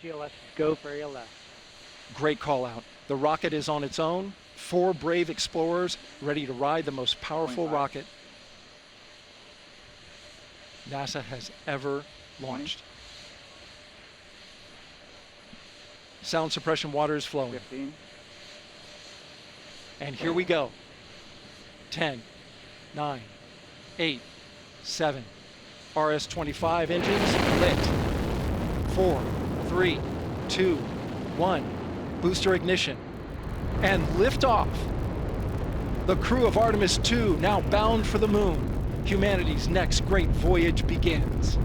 GLS, go for ALS. Great call out. The rocket is on its own. 4 brave explorers ready to ride the most powerful 25. rocket NASA has ever launched. 20, Sound suppression water is flowing. 15, And here we go. 10, 9, 8, 7. RS-25 engines lit. 4, 3, 2, 1. Booster ignition. And liftoff. The crew of Artemis 2 now bound for the moon. Humanity's next great voyage begins.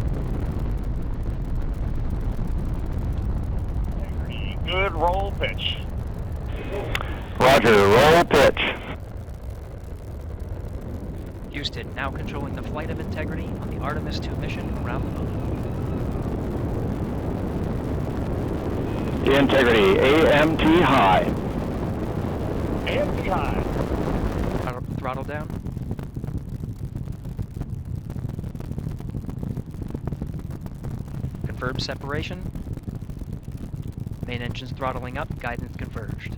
Good roll pitch. Roger, roll pitch. Houston, now controlling the flight of Integrity on the Artemis 2 mission around the moon. Integrity, AMT high. AMT high. Throttle down. Confirmed separation. Main engines throttling up, guidance converged.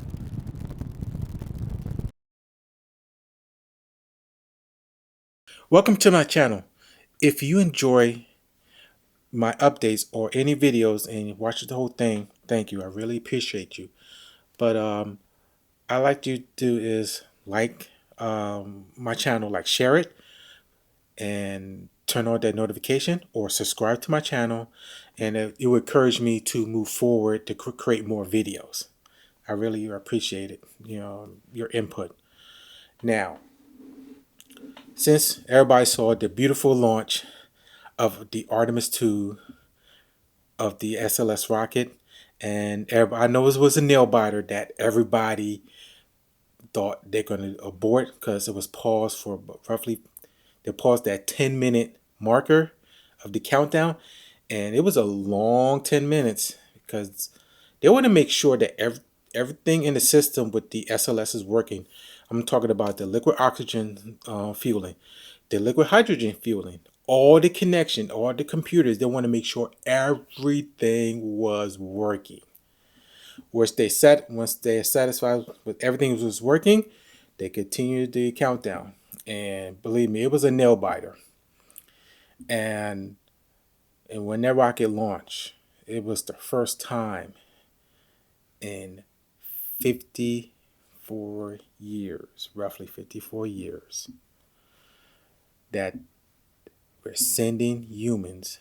Welcome to my channel. If you enjoy my updates or any videos and you watch the whole thing, thank you. I really appreciate you. But I like you to do is like my channel, like share it and turn on that notification or subscribe to my channel, and it will encourage me to move forward to create more videos. I really appreciate it, your input. Now, since everybody saw the beautiful launch of the Artemis 2 of the SLS rocket, and I know it was a nail biter that everybody thought they're going to abort because it was paused for roughly, they paused that 10-minute marker of the countdown, and it was a long 10 minutes because they want to make sure that everything in the system with the SLS is working. I'm talking about the liquid oxygen fueling, the liquid hydrogen fueling, all the connection, all the computers. They want to make sure everything was working. Once they're satisfied with everything was working, they continued the countdown. And believe me, it was a nail biter. And when that rocket launched, it was the first time in 54 years, roughly 54 years, that we're sending humans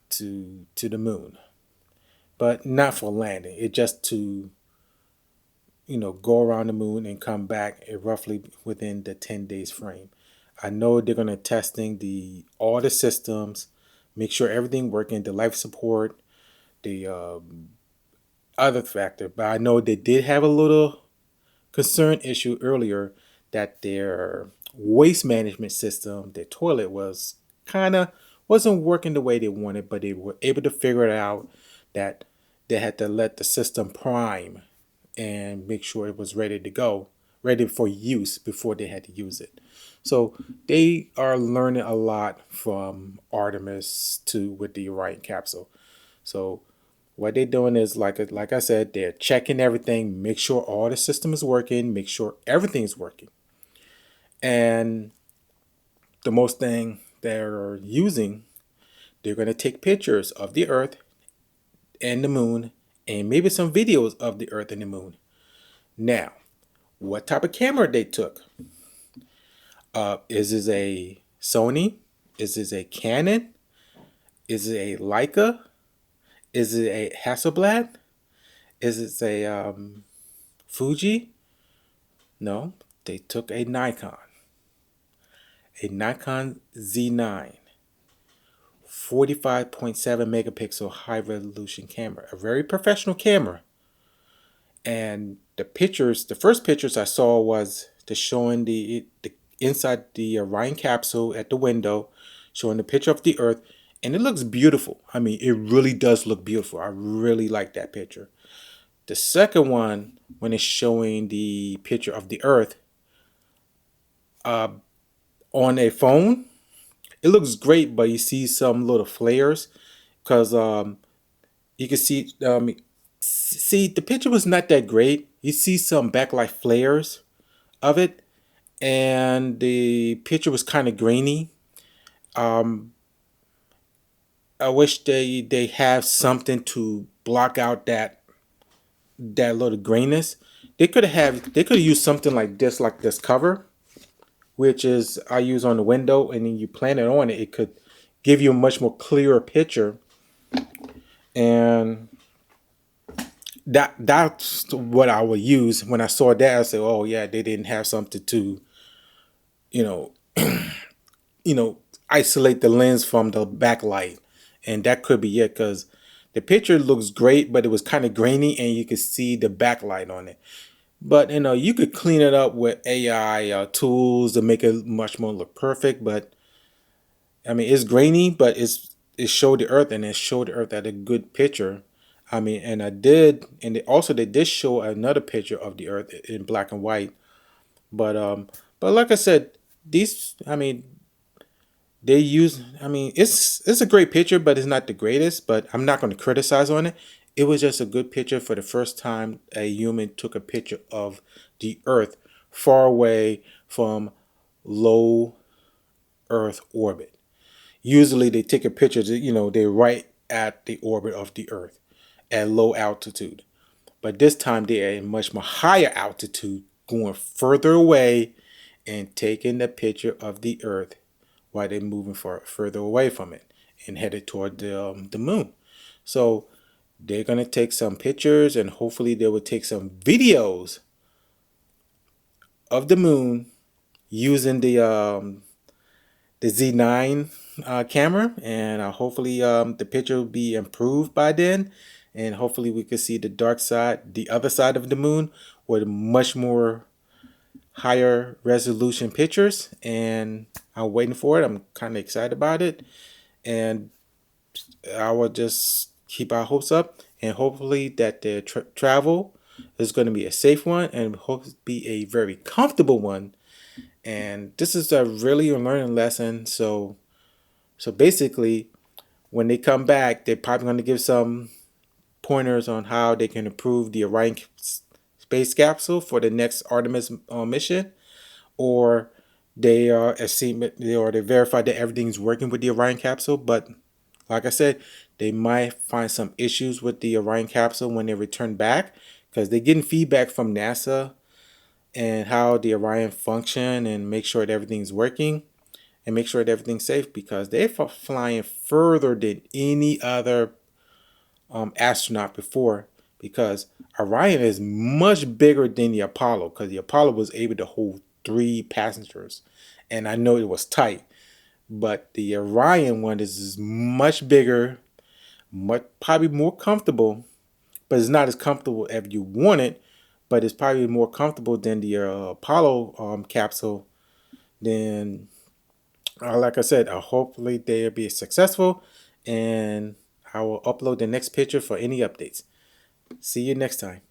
to the moon. But not for landing. It's just to, go around the moon and come back roughly within the 10 days frame. I know they're going to testing all the systems, make sure everything working, the life support, the other factor. But I know they did have a little concern issue earlier that their waste management system, their toilet wasn't working the way they wanted, but they were able to figure it out that they had to let the system prime and make sure it was ready to go, ready for use before they had to use it. So they are learning a lot from Artemis 2 with the Orion capsule. So what they're doing is, like I said, they're checking everything, make sure all the system is working, make sure everything's working. And the most thing they're using, they're going to take pictures of the Earth and the moon, and maybe some videos of the Earth and the moon. Now, what type of camera they took? Is this a Sony? Is this a Canon? Is it a Leica? Is it a Hasselblad? Is it a Fuji? No, they took a Nikon Z9. 45.7 megapixel high resolution camera, a very professional camera. And the first pictures I saw was showing the inside the Orion capsule at the window, showing the picture of the Earth, and it looks beautiful. I mean, it really does look beautiful. I really like that picture. The second one, when it's showing the picture of the Earth on a phone, it looks great, but you see some little flares because You can see the picture was not that great. You see some backlight flares of it, and the picture was kind of grainy. Um, I wish they have something to block out that little grainness. They could have used something like this cover, which is I use on the window, and then you plant it on it. It could give you a much more clearer picture, and that's what I would use. When I saw that, I said, "Oh yeah, they didn't have something to, you know, you know, isolate the lens from the backlight," and that could be it because the picture looks great, but it was kind of grainy, and you could see the backlight on it. But you could clean it up with AI tools to make it much more look perfect. But I mean, it's grainy, but it showed the Earth, and it showed the Earth at a good picture. I mean, and I did, and they did show another picture of the Earth in black and white. But like I said, these, I mean, they use, I mean, it's a great picture, but it's not the greatest. But I'm not going to criticize on it. It was just a good picture for the first time a human took a picture of the Earth far away from low Earth orbit. Usually they take a picture, they're right at the orbit of the Earth at low altitude. But this time they're at a much more higher altitude, going further away and taking the picture of the Earth while they're moving further away from it and headed toward the moon. So they're going to take some pictures, and hopefully they will take some videos of the moon using the Z9 camera, and hopefully the picture will be improved by then, and hopefully we can see the dark side, the other side of the moon, with much more higher resolution pictures. And I'm waiting for it. I'm kind of excited about it, and I will just keep our hopes up, and hopefully that the travel is going to be a safe one, and hope to be a very comfortable one. And this is a really a learning lesson. So basically, when they come back, they're probably going to give some pointers on how they can improve the Orion space capsule for the next Artemis mission, or they they verify that everything's working with the Orion capsule. But like I said, they might find some issues with the Orion capsule when they return back, because they're getting feedback from NASA and how the Orion function, and make sure that everything's working and make sure that everything's safe, because they're flying further than any other astronaut before, because Orion is much bigger than the Apollo, because the Apollo was able to hold 3 passengers, and I know it was tight, but the Orion one is much bigger, much probably more comfortable, but it's not as comfortable as you want it, but it's probably more comfortable than the Apollo capsule. Then like I said, hopefully they'll be successful, and I will upload the next picture for any updates. See you next time.